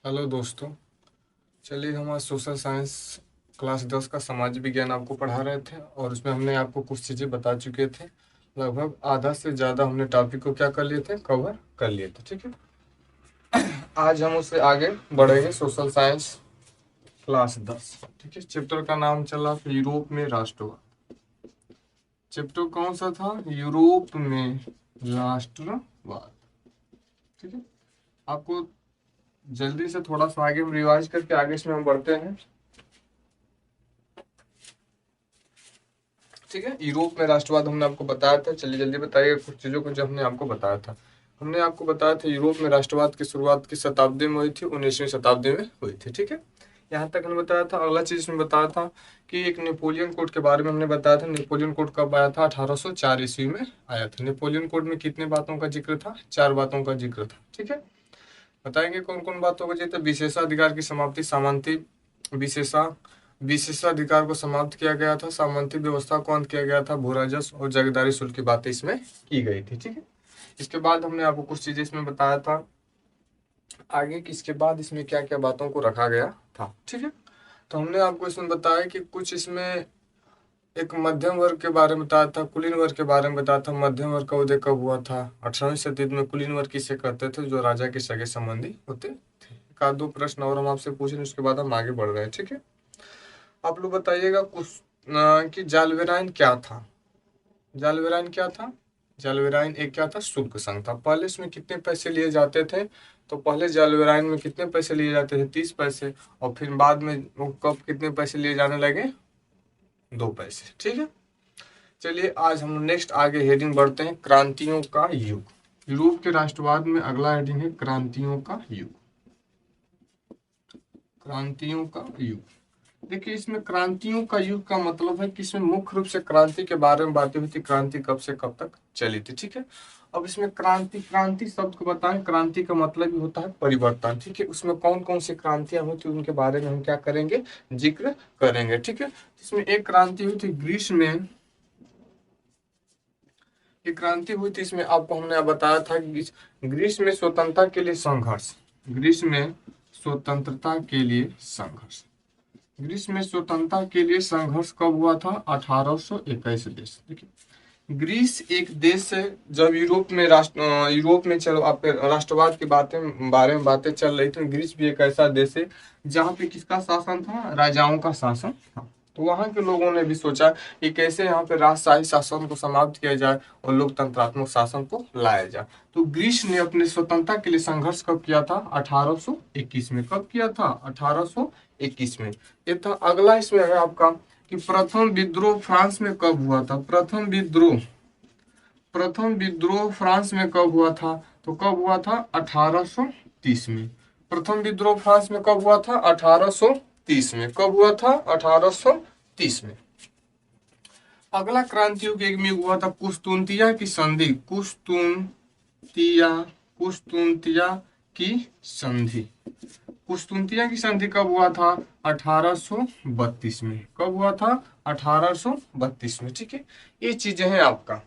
Hello दोस्तों। चलिए हम आज सोशल साइंस क्लास 10 का समाज विज्ञान आपको पढ़ा रहे थे और उसमें हमने आपको कुछ चीज़ें बता चुके थे। लगभग आधा से ज़्यादा हमने टॉपिक को क्या कर लिए थे, कवर कर लिए थे। ठीक है, आज हम उससे आगे बढ़ेंगे। Social science class 10। ठीक है, चैप्टर का नाम चला यूरोप में राष्ट्रवाद। चैप्टर कौन सा था? यूरोप में राष्ट्रवाद। ठीक है, आपको जल्दी से थोड़ा सा आगे हम रिवाइज करके आगे इसमें हम बढ़ते हैं। ठीक है, यूरोप में राष्ट्रवाद हमने आपको बताया था। चलिए जल्दी बताइए कुछ चीज़ों को जो हमने आपको बताया था। हमने आपको बताया था यूरोप में राष्ट्रवाद की शुरुआत किस शताब्दी में हुई थी? 19वीं शताब्दी में हुई थी। ठीक है, यहाँ तक हमने बताया था। अगला चीज़ इसमें बताया था कि एक नेपोलियन कोड के बारे में हमने बताया था। नेपोलियन कोड कब आया था? 1804 ईस्वी में आया था। नेपोलियन कोड में कितने बातों का जिक्र था? 4 बातों का जिक्र था। ठीक है, बताएंगे कौन कौन बातों का जिक्र? विशेषाधिकार की समाप्ति, सामंती विशेषाधिकार को समाप्त किया गया था, सामंती व्यवस्था को अंत किया गया था, भू राजस्व और जागीरदारी शुल्क की बातें इसमें की गई थी। ठीक है, इसके बाद हमने आपको कुछ चीजें इसमें बताया था आगे कि इसके बाद इसमें क्या क्या बातों को रखा गया था। ठीक है, तो हमने आपको इसमें बताया कि कुछ इसमें एक मध्यम वर्ग के बारे में बताया था, कुलीन वर्ग के बारे में बताया था। मध्यम वर्ग का उदय कब हुआ था? 18वीं शताब्दी में। कुलीन वर्ग किसे कहते थे? जो राजा के सगे संबंधी होते थे। एक आध दो प्रश्न और हम आपसे पूछेंगे, उसके बाद हम आगे बढ़ रहे हैं। ठीक है, आप लोग बताइएगा कुछ कि जालवेराइन क्या था? जालवेराइन क्या था? जालवेराइन एक क्या था? शुल्क संघ था। पहले इसमें कितने पैसे लिए जाते थे? तो पहले जालवेराइन में कितने पैसे लिए जाते थे? 30 पैसे। और फिर बाद में वो कब कितने पैसे लिए जाने लगे? 2 पैसे। ठीक है, चलिए आज हम नेक्स्ट आगे हेडिंग बढ़ते हैं, क्रांतियों का युग। यूरोप के राष्ट्रवाद में अगला हेडिंग है क्रांतियों का युग। क्रांतियों का युग। देखिए, इसमें क्रांतियों का युग का मतलब है कि इसमें मुख्य रूप से क्रांति के बारे में बातें हुई थी। क्रांति कब से कब तक चली थी। ठीक है, अब इसमें क्रांति क्रांति शब्द को बताएं। क्रांति का मतलब ही होता है परिवर्तन। ठीक है, उसमें कौन कौन सी क्रांतियां हुई थी उनके बारे में हम क्या करेंगे? जिक्र करेंगे। ठीक है, इसमें एक क्रांति हुई थी ग्रीस में। ये क्रांति हुई थी, इसमें आपको हमने बताया था कि ग्रीस में स्वतंत्रता के लिए संघर्ष। ग्रीस में स्वतंत्रता के लिए संघर्ष। ग्रीस में स्वतंत्रता के लिए संघर्ष कब हुआ था? 1821 देश। देखिए, ग्रीस एक देश है। जब यूरोप में चलो आप राष्ट्रवाद की बातें बारे में बातें चल रही थी, ग्रीस भी एक ऐसा देश है जहाँ पे किसका शासन था? राजाओं का शासन था। तो वहाँ के लोगों ने भी सोचा कि कैसे यहाँ पे राजशाही शासन को समाप्त किया जाए और लोकतंत्रात्मक शासन को लाया जाए। तो ग्रीस ने अपने स्वतंत्रता के लिए संघर्ष कब किया था? 1821 में। कब किया था? 1821 में। ये था। अगला इसमें है आपका कि प्रथम विद्रोह फ्रांस में कब हुआ था? प्रथम विद्रोह फ्रांस में कब हुआ था? तो कब हुआ था? 1830 में। प्रथम विद्रोह फ्रांस में कब हुआ था? 1830 में। कब हुआ था? 1830 में। अगला क्रांति युग एक में हुआ था कुस्तुनतिया की संधि। कुस्तुनतिया की संधि। कुस्तुनतिया की संधि कब हुआ था? 1832 में। कब हुआ था? 1832 में। ठीक है, ये चीजें हैं आपका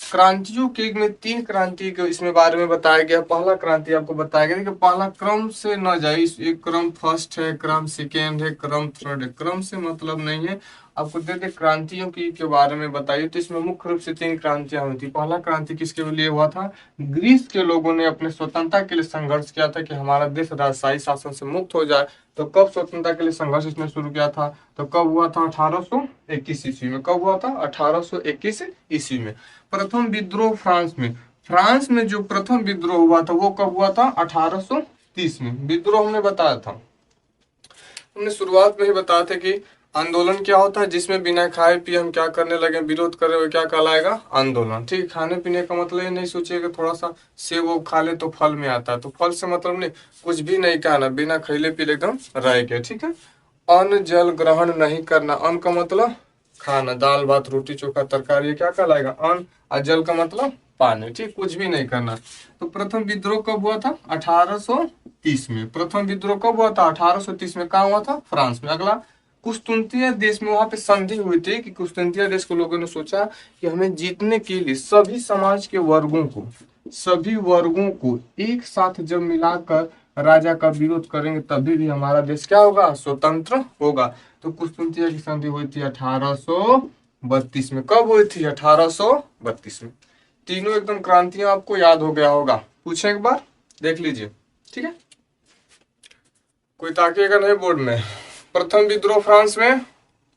क्रांतियों के में। 3 क्रांति के इसमें बारे में बताया गया। पहला क्रांति आपको बताया गया कि पहला क्रम से न जाए, एक क्रम फर्स्ट है, क्रम सेकेंड है, क्रम थर्ड है। क्रम से मतलब नहीं है, आपको दे दे क्रांतियों की के बारे में बताइए। तो इसमें मुख्य रूप से 3 क्रांतियां हुई थी। पहला क्रांति किसके लिए हुआ था? ग्रीस के लोगों ने अपने स्वतंत्रता के लिए संघर्ष किया था कि हमारा देश राजशाही शासन से मुक्त हो जाए। तो कब स्वतंत्रता के लिए संघर्ष इसने शुरू किया था? तो कब हुआ था? 1821 ईस्वी में। कब हुआ था? 1821 ईस्वी में। प्रथम विद्रोह फ्रांस में। फ्रांस में जो प्रथम विद्रोह हुआ था वो कब हुआ था? 1830 में। विद्रोह हमने बताया था, हमने शुरुआत में ही बताया था कि आंदोलन क्या होता है? जिसमें बिना खाए पिए हम क्या करने लगे? विरोध कर रहे हो, क्या कहलाएगा? आंदोलन। ठीक है, खाने पीने का मतलब ये नहीं सोचिएगा थोड़ा सा सेब वो खा ले तो फल में आता है। तो फल से मतलब नहीं, कुछ भी नहीं खाना, बिना खैले पीले एकदम रह के। ठीक है, अन्न जल ग्रहण नहीं करना। अन्न का मतलब खाना, दाल भात रोटी चोखा तरकारी, क्या कहलाएगा? अन्न। और जल का मतलब पानी। ठीक, कुछ भी नहीं करना। तो प्रथम विद्रोह कब हुआ था? 1830 में। प्रथम विद्रोह कब हुआ था? 1830 में। कहाँ हुआ था? फ्रांस में। अगला कुस्तुनतिया देश में। वहां पे संधि हुई थी कि कुस्तुनतिया देश के लोगों ने सोचा कि हमें जीतने के लिए सभी समाज के वर्गों को एक साथ जब मिलाकर राजा का विरोध करेंगे तभी भी हमारा देश क्या होगा, स्वतंत्र होगा। तो कुस्तुंतिया की संधि हुई थी 1832 में। कब हुई थी, 1832 में। तीनों एकदम क्रांतियां आपको याद हो गया होगा, पूछे एक बार देख लीजिए, ठीक है, कोई ताकिएगा नहीं बोर्ड में। प्रथम विद्रोह फ्रांस में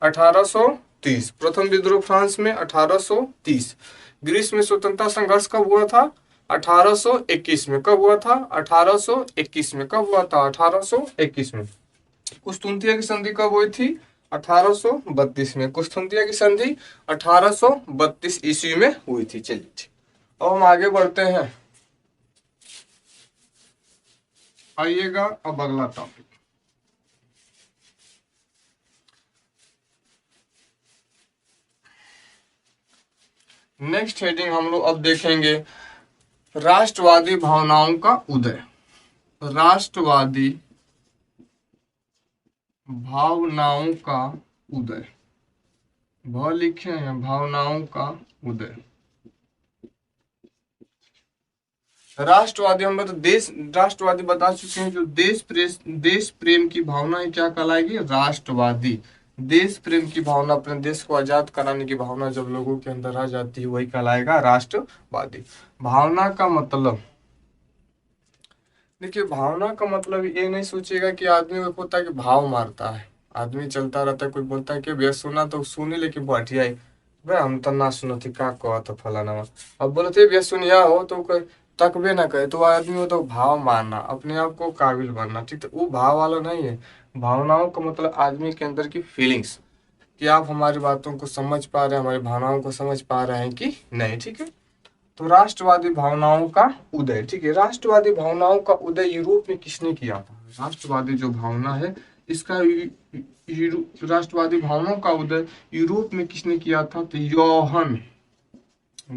1830, प्रथम विद्रोह फ्रांस में 1830। ग्रीस में स्वतंत्रता संघर्ष कब हुआ था, 1821 में। कब हुआ था, 1821 में। कब हुआ था, 1821 में। कुस्तुंतिया की संधि कब हुई थी, 1832 में। कुस्तुंतिया की संधि 1832 ईस्वी में हुई थी। चलिए अब हम आगे बढ़ते हैं, आइएगा अब अगला टॉपिक। नेक्स्ट हेडिंग हम लोग अब देखेंगे, राष्ट्रवादी भावनाओं का उदय। राष्ट्रवादी भावनाओं का उदय, भ लिखे हैं, भावनाओं का उदय। राष्ट्रवादी, हम तो देश राष्ट्रवादी बता चुके हैं, जो देश प्रेम की भावना है क्या कहलाएगी, राष्ट्रवादी। देश प्रेम की भावना, अपने देश को आजाद कराने की भावना जब लोगों के अंदर आ जाती है वही कहलाएगा राष्ट्रवादी। भावना का मतलब, देखिए भावना का मतलब ये नहीं सोचिएगा कि आदमी को होता है कि भाव मारता है, आदमी चलता रहता है, कोई बोलता है कि भैया सुना तो सुनी, लेकिन बैठिया भाई हम तो ना सुनो थी का कहा तो फलाना। अब बोलते भैया सुनिया हो तो कोई तकबे ना करे, तो आदमी को तो भाव मारना, अपने आप को काबिल बनना, ठीक। तो वो भाव वाला नहीं है। भावनाओं का मतलब आदमी के अंदर की फीलिंग्स, कि आप हमारी बातों को समझ पा रहे हैं, हमारी भावनाओं को समझ पा रहे हैं कि नहीं, ठीक है। तो राष्ट्रवादी भावनाओं का उदय, ठीक है। राष्ट्रवादी भावनाओं का उदय यूरोप में किसने किया था, राष्ट्रवादी जो भावना है इसका राष्ट्रवादी भावनाओं का उदय यूरोप में किसने किया था, तो योहन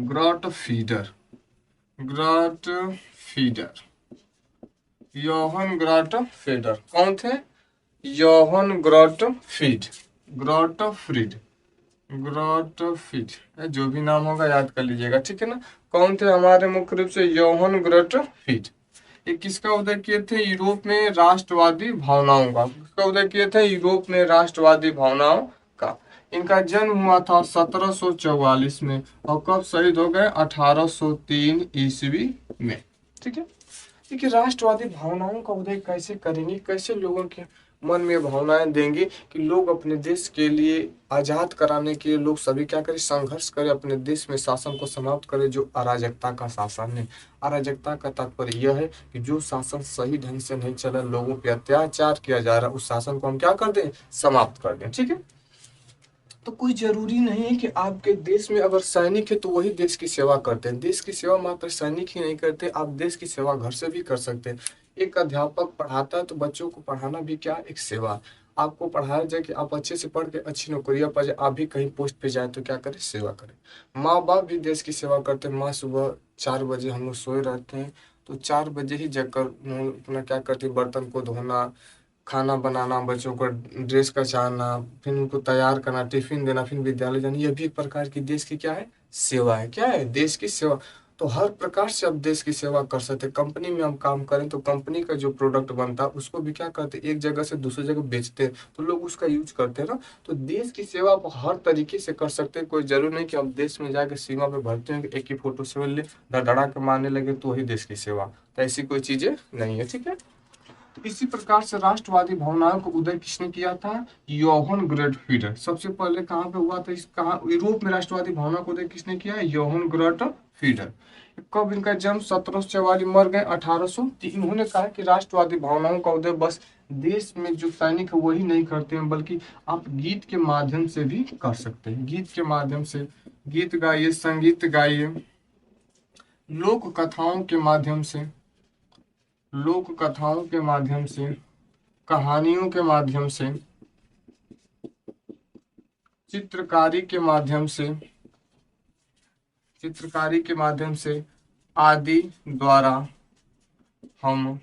ग्रॉटफीडर। ग्रॉटफीडर, योहन ग्रॉटफीडर कौन थे, योहन ग्रॉटफ्रीड, ग्रॉटफ्रीड, ग्रॉटफिट, जो भी नाम होगा याद कर लीजिएगा, ठीक है ना। कौन थे हमारे मुख्य रूप से, योहन ग्रॉटफिट। ये किसका उदय किए थे, यूरोप में राष्ट्रवादी भावनाओं का। किसका उदय किए थे, यूरोप में राष्ट्रवादी भावनाओं का। इनका जन्म हुआ था 1744 में, और कब शहीद हो गए, 1803 ईस्वी में, ठीक है। देखिए राष्ट्रवादी भावनाओं का उदय कैसे करेंगे, कैसे लोगों के मन में भावनाएं देंगे कि लोग अपने देश के लिए आजाद कराने के लिए लोग सभी क्या करें, संघर्ष करें, अपने देश में शासन को समाप्त करें, जो अराजकता का शासन है। अराजकता का तात्पर्य यह है कि जो शासन सही ढंग से नहीं चला, लोगों पे अत्याचार किया जा रहा है, उस शासन को हम क्या कर दें, समाप्त कर दें, ठीक है। तो कोई जरूरी नहीं है कि आपके देश में अगर सैनिक है तो वही देश की सेवा करते हैं। देश की सेवा मात्र सैनिक ही नहीं करते, आप देश की सेवा घर से भी कर सकते हैं। एक अध्यापक पढ़ाता है तो बच्चों को पढ़ाना भी क्या, एक सेवा। आपको पढ़ाया जाए कि आप अच्छे से पढ़ के अच्छी नौकरियां पा जाए, आप भी कहीं पोस्ट पे जाए तो क्या करें, सेवा करें। माँ बाप भी देश की सेवा करते हैं। माँ सुबह 4 बजे हम लोग सोए रहते हैं, तो 4 बजे ही जगकर अपना क्या करती है, बर्तन को धोना, खाना बनाना, बच्चों को ड्रेस का चाहना, फिर उनको तैयार करना, टिफिन देना, फिर विद्यालय जाना, यह भी एक प्रकार की देश की क्या है, सेवा है। क्या है, देश की सेवा। तो हर प्रकार से आप देश की सेवा कर सकते हैं। कंपनी में हम काम करें तो कंपनी का जो प्रोडक्ट बनता है उसको भी क्या करते हैं, एक जगह से दूसरी जगह बेचते हैं, तो लोग उसका यूज करते हैं ना। तो देश की सेवा आप हर तरीके से कर सकते हैं। कोई जरूरी नहीं कि आप देश में जाकर सीमा पे भर्ती होंगे, एक ही फोटो से ले धड़ा के मारने लगे तो वही देश की सेवा, तो ऐसी कोई चीजें नहीं है, ठीक है। तो इसी प्रकार से राष्ट्रवादी भावनाओं का उदय किसने किया था, योहन ग्रॉटफ्रीडर। सबसे पहले कहाँ पे हुआ था, इस कहाँ, यूरोप में राष्ट्रवादी भावना का उदय किसने किया, योहन ग्रॉटफ्रीडर। कब इनका जन्म, 1744, मर गए 1803। इन्होंने कहा कि राष्ट्रवादी भावनाओं का उदय बस देश में जो सैनिक है वही नहीं करते हैं, बल्कि आप गीत के माध्यम से भी कर सकते हैं। गीत के माध्यम से गीत गाइए, संगीत गाइए, लोक कथाओं के माध्यम से, लोक कथाओं के माध्यम से, कहानियों के माध्यम से, चित्रकारी के माध्यम से, चित्रकारी के माध्यम से आदि द्वारा हम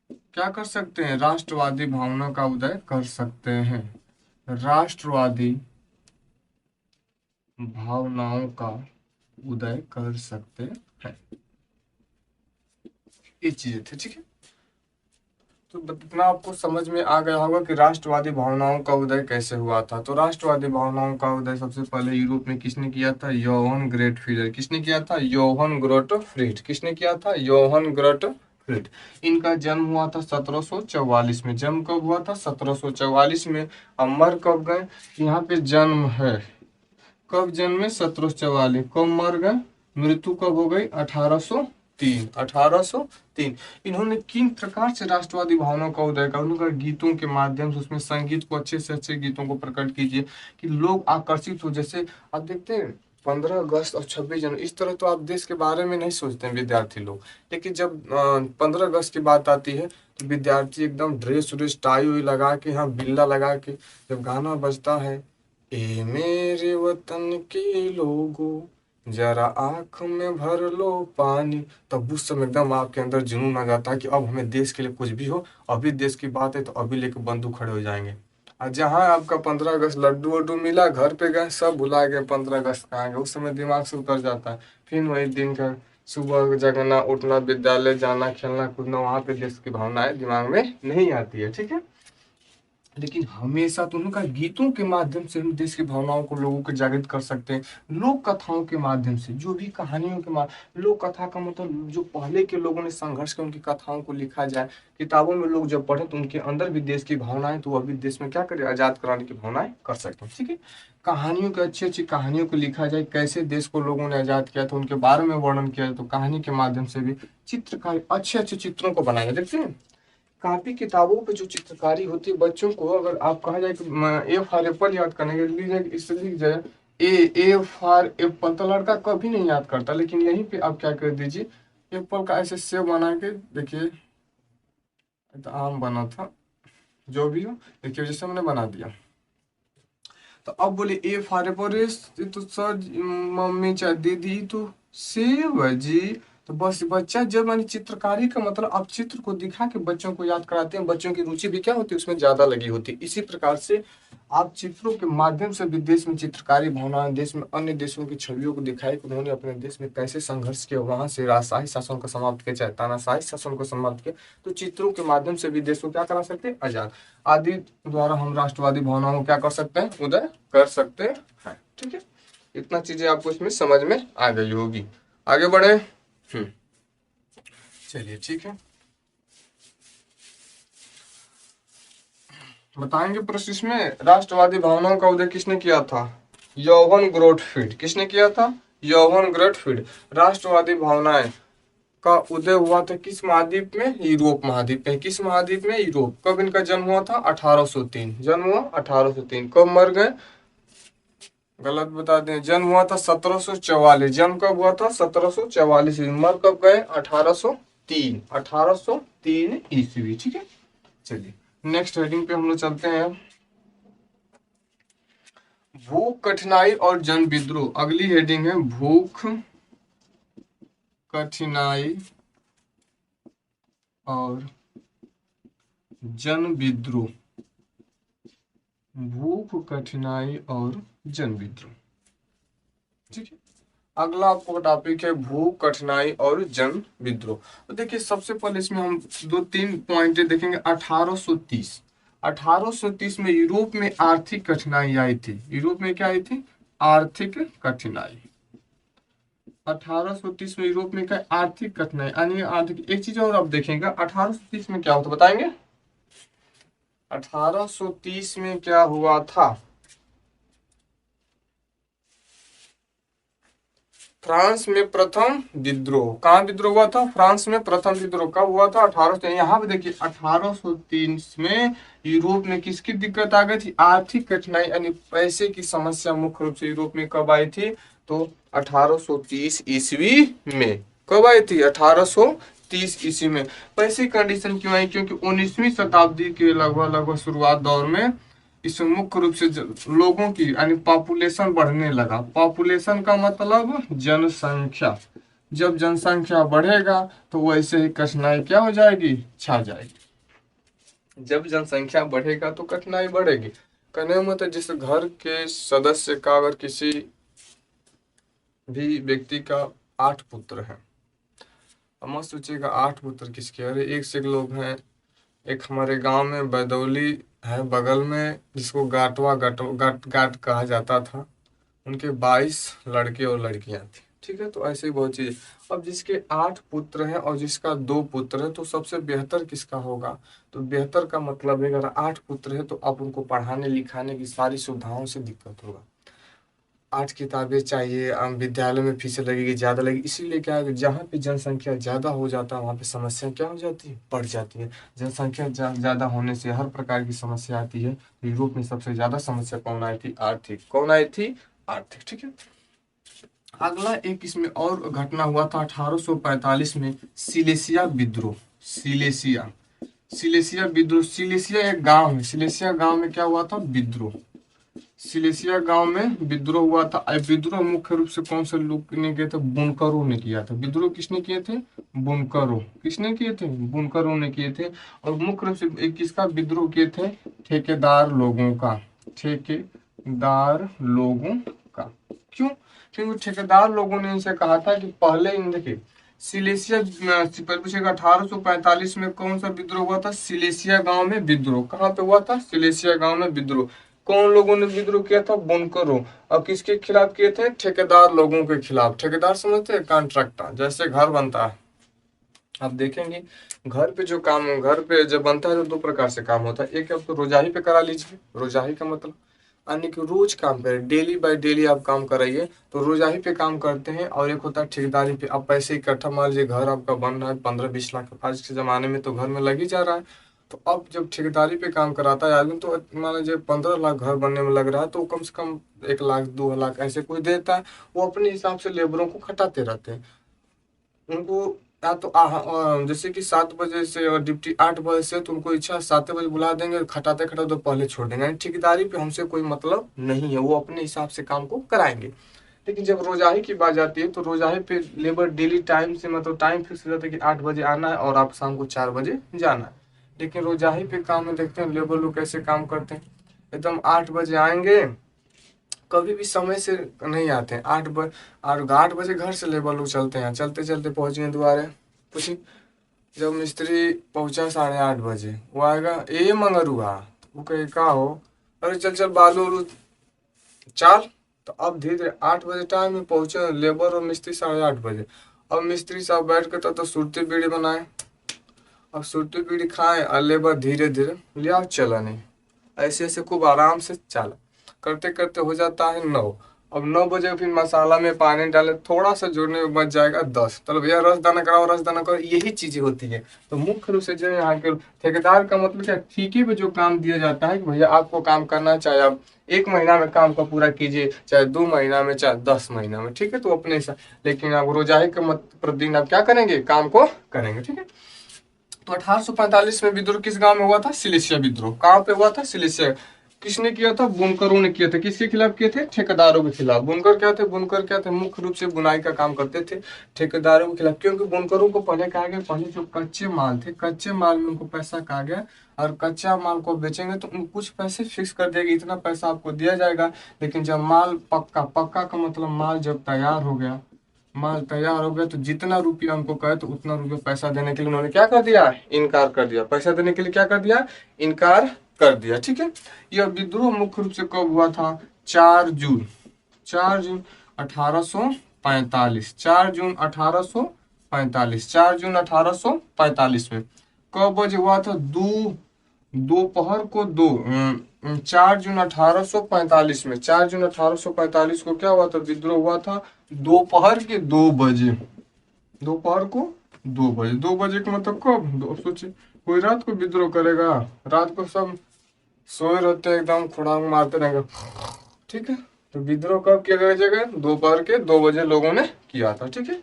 क्या कर सकते हैं, राष्ट्रवादी भावना का उदय कर सकते हैं। राष्ट्रवादी भावनाओं का उदय कर सकते हैं, ये चीजें थे, ठीक है। तो इतना आपको समझ में आ गया होगा कि राष्ट्रवादी भावनाओं का उदय कैसे हुआ था। तो राष्ट्रवादी भावनाओं का उदय सबसे पहले यूरोप में किसने किया था? योहान ग्रेटफ्रीड। किसने किया था? योहान ग्रेटफ्रीड। किसने किया था? योहान ग्रेटफ्रीड। इनका जन्म हुआ था 1744 में। जन्म कब हुआ था? 1744 में। अब मर कब गए? यहाँ पे जन्म है, कब जन्मे? 1744। कब मर गए? मृत्यु कब हो गई? 1803। 1803। इन्होंने किन प्रकार से राष्ट्रवादी भावनाओं का उदय का? उनका गीतों के माध्यम से, उसमें संगीत को, अच्छे से अच्छे गीतों को प्रकट कीजिए कि लोग आकर्षित हो। जैसे आप देखते हैं 15 अगस्त और 26 जनवरी, इस तरह तो आप देश के बारे में नहीं सोचते हैं विद्यार्थी लोग, लेकिन जब 15 अगस्त की बात आती है तो विद्यार्थी एकदम ड्रेस व्रेस टाई हुई लगा के, यहाँ बिल्ला लगा के, जब गाना बजता है, ए मेरे वतन के लोगों जरा आंख में भर लो पानी, तब उस समय एकदम आपके अंदर जुनून आ जाता है कि अब हमें देश के लिए कुछ भी हो, अभी देश की बात है तो अभी लेके बंदूक खड़े हो जाएंगे। और जहाँ आपका 15 अगस्त लड्डू वड्डू मिला, घर पे गए, सब भुला गए 15 अगस्त कहाँ गए, उस समय दिमाग से उतर जाता है। फिर वही दिन का सुबह जगना, उठना, विद्यालय जाना, खेलना कूदना, वहाँ पे देश की भावनाएं दिमाग में नहीं आती है। ठीक है, लेकिन हमेशा तो उनका गीतों के माध्यम से हम देश की भावनाओं को लोगों को जागृत कर सकते हैं। लोक कथाओं के माध्यम से, जो भी कहानियों के माध्यम, लोक कथा का मतलब जो पहले के लोगों ने संघर्ष किया, उनकी कथाओं को लिखा जाए, किताबों में लोग जब पढ़े तो उनके अंदर भी देश की भावनाएं, तो वो अभी देश में क्या करे, आजाद कराने की भावनाएं कर सकते हैं। ठीक है, कहानियों की अच्छी अच्छी कहानियों को लिखा जाए, कैसे देश को लोगों ने आजाद किया था उनके बारे में वर्णन किया जाए, तो कहानी के माध्यम से भी चित्रकारी, अच्छे अच्छे चित्रों को बनाया जाए। देखते हैं कापी किताबों पे जो चित्रकारी होती है, बच्चों को अगर आप कहा जाए कि ए फॉर एप्पल याद करने के लिए लिख जाए, इससे लिख जाए ए फॉर एप्पल, तो लड़का कभी नहीं याद करता। लेकिन यहीं पे आप क्या कर दीजिए, एप्पल का ऐसे सेव बना के देखिए, तो आम बना था, जो भी हो, देखिए जैसे हमने बना दिया। तो अब बोले ए फॉर एप्पल, तो सर मम्मी चाहे दीदी तो सेव जी। तो बस बच्चा जब मैंने चित्रकारी का मतलब आप चित्र को दिखा के बच्चों को याद कराते हैं, बच्चों की रुचि भी क्या होती है उसमें ज्यादा लगी होती है। इसी प्रकार से आप चित्रों के माध्यम से भी देश में चित्रकारी भावना, देश में अन्य देशों की छवियों को दिखाई कि उन्होंने अपने देश में कैसे संघर्ष किया, वहां से राजशाही शासन को समाप्त किया, चाहे तानाशाही शासन को समाप्त किया। तो चित्रों के माध्यम से भी देश को क्या करा सकते हैं, आजाद। आदि द्वारा हम राष्ट्रवादी भावनाओं को क्या कर सकते हैं, उदय कर सकते हैं। ठीक है, इतना चीजें आपको इसमें समझ में आ गई होगी। आगे बढ़े। चलिए ठीक है, बताएंगे प्रश्न इसमें, राष्ट्रवादी भावनाओं का उदय किसने किया था? योहान ग्रोटफील्ड। किसने किया था? योहान ग्रोटफील्ड। राष्ट्रवादी भावनाएं का उदय हुआ था किस महाद्वीप में? यूरोप महाद्वीप में। किस महाद्वीप में? यूरोप। कब इनका जन्म हुआ था? 1803। जन्म हुआ 1803। कब मर गए? गलत बता दें, जन्म हुआ था 1744। जन्म कब हुआ था? 1744। मर कब गए? 1803। 1803 ईस्वी। ठीक है, चलिए नेक्स्ट हेडिंग पे हम लोग चलते हैं। भूख, कठिनाई और जन विद्रोह। अगली हेडिंग है भूख, कठिनाई और जन विद्रोह। भूख, कठिनाई और जन विद्रोह। ठीक है, अगला आपको टॉपिक है भूख, कठिनाई और जन विद्रोह। तो देखिए सबसे पहले इसमें हम दो तीन पॉइंट देखेंगे। 1830, 1830 में यूरोप में आर्थिक कठिनाई आई थी। यूरोप में क्या आई थी? आर्थिक कठिनाई। 1830 में यूरोप में क्या? आर्थिक कठिनाई, यानी आर्थिक। एक चीज और आप देखेंगे 1830 में क्या होता बताएंगे। 1830 में क्या हुआ था? फ्रांस में प्रथम विद्रोह। कहाँ विद्रोह हुआ था? फ्रांस में प्रथम विद्रोह कब हुआ था? 1800। यहाँ पे देखिए 1830 में यूरोप में किसकी दिक्कत आ गई थी? आर्थिक कठिनाई, यानी पैसे की समस्या मुख्य रूप से यूरोप में कब आई थी? तो 1830 ईस्वी में। कब आई थी? 1830 ईस्वी में। पैसे की कंडीशन क्यों आई? क्योंकि 19वीं शताब्दी के लगभग लगभग शुरुआत दौर में इसमें मुख्य रूप से लोगों की यानी पॉपुलेशन बढ़ने लगा। पॉपुलेशन का मतलब जनसंख्या। जब जनसंख्या बढ़ेगा तो वैसे ही कठिनाई क्या हो जाएगी? छा जाएगी। जब जनसंख्या बढ़ेगा तो कठिनाई बढ़ेगी। कहने का मतलब जिस घर के सदस्य का अगर किसी भी व्यक्ति का 8 पुत्र हैं, अब मत सोचिएगा 8 पुत्र किसके, अरे एक से एक लोग हैं, एक हमारे गांव में बदौली है बगल में, जिसको गाटवा गाट कहा जाता था। उनके 22 लड़के और लड़कियां थी। ठीक है, तो ऐसे ही बहुत चीज। अब जिसके 8 पुत्र हैं और जिसका 2 पुत्र है, तो सबसे बेहतर किसका होगा? तो बेहतर का मतलब है, अगर 8 पुत्र है तो आप उनको पढ़ाने लिखाने की सारी सुविधाओं से दिक्कत होगा। 8 किताबें चाहिए, विद्यालय में फीस लगेगी, ज़्यादा लगेगी। इसीलिए क्या है कि जहाँ पे जनसंख्या ज़्यादा हो जाता है वहाँ पे समस्या क्या हो जाती है? बढ़ जाती है। जनसंख्या ज़्यादा होने से हर प्रकार की समस्या आती है। यूरोप में सबसे ज़्यादा समस्या कौन आई थी? आर्थिक। कौन आई थी? आर्थिक। ठीक है। अगला एक इसमें और घटना हुआ था 1845 में, सिलेसिया विद्रोह। सिलेसिया सिलेसिया विद्रोह। सिलेसिया एक गांव है। सिलेसिया गांव में क्या हुआ था? विद्रोह। सिलेसिया गांव में विद्रोह हुआ था। विद्रोह मुख्य रूप से कौन से लोग ने किए थे? बुनकरों ने किया था। विद्रोह किसने किए थे? बुनकरों। किसने किए थे? बुनकरों ने किए थे। और मुख्य रूप से एक किसका विद्रोह किए थे? ठेकेदार लोगों का। ठेकेदार लोगों का। क्यों? क्योंकि ठेकेदार लोगों ने इनसे कहा था कि पहले इन देखिए सिलेसिया, पूछेगा 1845 में कौन सा विद्रोह हुआ था? सिलेसिया गांव में विद्रोह। कहाँ पे हुआ था? सिलेसिया गांव में विद्रोह। कौन लोगों ने विद्रोह किया था? बुनकरों। और किसके खिलाफ किए थे? ठेकेदार लोगों के खिलाफ। ठेकेदार समझते हैं? कॉन्ट्रैक्टर। जैसे घर बनता है, आप देखेंगे घर पे जो काम, घर पे जब बनता है तो 2 प्रकार से काम होता है। एक है तो रोजाही पे करा लीजिए। रोजाही का मतलब यानी कि रोज काम करें, डेली बाय डेली आप काम कराइए, तो रोजाही पे काम करते हैं। और एक होता है ठेकेदारी पे। आप पैसे इकट्ठा, मान लीजिए घर आपका बन रहा है 15-20 लाख, आज के ज़माने में तो घर में लग ही जा रहा है। तो अब जब ठेकेदारी पे काम कराता है आदमी, तो मान लीजिए 15 लाख घर बनने में लग रहा है, तो कम से कम 1 लाख 2 लाख ऐसे कोई देता है। वो अपने हिसाब से लेबरों को खटाते रहते हैं। उनको या तो जैसे कि 7 बजे से और ड्यूटी 8 बजे से, तो उनको इच्छा 7 बजे बुला देंगे, खटाते खटाते तो पहले छोड़ देंगे। यानी ठेकेदारी पे हमसे कोई मतलब नहीं है, वो अपने हिसाब से काम को कराएंगे। लेकिन जब रोजाही की बात आती है, तो रोजाही पे लेबर डेली टाइम से, मतलब टाइम फिक्स रहता है कि 8 बजे आना है और आप शाम को 4 बजे जाना है। लेकिन रोजाही पे काम में देखते हैं लेबर लोग कैसे काम करते हैं। एकदम 8 बजे आएंगे, कभी भी समय से नहीं आते हैं। 8 बजे घर से लेबर लोग चलते हैं, चलते चलते पहुंच गए द्वारे। पूछी, जब मिस्त्री पहुंचा 8:30 बजे, वो आएगा, ए मंगरुआ, वो कहे का हो? अरे चल चल बालू उलू चाल। तो अब धीरे धीरे 8 बजे टाइम में पहुंचे लेबर और मिस्त्री 8:30 बजे। अब मिस्त्री साहब बैठ के तो सुरती बीड़ी बनाए। अब सुरती बीड़ी खाए और लेबर धीरे धीरे ले आओ चला नहीं, ऐसे ऐसे खूब आराम से चला। करते करते हो जाता है 9। अब 9 बजे फिर मसाला में पानी डाले, थोड़ा सा जोड़ने में बच जाएगा 10। चलो भैया रस दाना कराओ, रस दाना करो, यही चीजें होती है। तो मुख्य रूप से जो यहाँ के ठेकेदार का मतलब क्या? ठेके पे जो काम दिया जाता है कि भैया आपको काम करना है, चाहे आप 1 महीना में काम का पूरा कीजिए, चाहे 2 महीना में, चाहे 10 महीना में। ठीक है, तो अपने साथ। लेकिन आप रोजाही के मत प्रतिदिन आप क्या करेंगे? काम को करेंगे। ठीक है। तो 1845 में विद्रोह किस गांव में हुआ था? सिलेसिया विद्रोह। कहाँ पे हुआ था? सिलेसिया। किसने किया था? बुनकरों ने किया था। किसके खिलाफ किए थे? ठेकेदारों के खिलाफ। बुनकर क्या थे? बुनकर क्या थे? मुख्य रूप से बुनाई का काम करते थे ठेकेदारों के खिलाफ। क्योंकि बुनकरों को पहले कहा गया, पहले जो कच्चे माल थे, कच्चे माल में उनको पैसा कहा गया, और कच्चा माल को बेचेंगे तो उनको कुछ पैसे फिक्स कर देगा, इतना पैसा आपको दिया जाएगा। लेकिन जब माल पक्का, पक्का का मतलब माल जब तैयार हो गया, माल तैयार हो गया, तो जितना रुपया उनको कहे तो उतना रुपया पैसा देने के लिए उन्होंने क्या कर दिया? इनकार कर दिया। पैसा देने के लिए क्या कर दिया? इनकार कर दिया। ठीक है। यह विद्रोह मुख्य रूप से कब हुआ था? 4 जून। 4 जून 1845। 4 जून 1845। 4 जून 1845 में कब बजे हुआ था? दोपहर को 4 जून 1845 में, 4 जून 1845 को क्या हुआ था? विद्रोह हुआ था दोपहर के 2 बजे। दोपहर को 2 बजे। 2 बजे का मतलब कब? सोचिए, कोई रात को विद्रोह करेगा? रात को सब सोए रहते हैं, एकदम खुड़ांग मारते रहेंगे। ठीक है। तो विद्रोह कब किया गया जगह? दोपहर के 2 बजे लोगों ने किया था। ठीक है।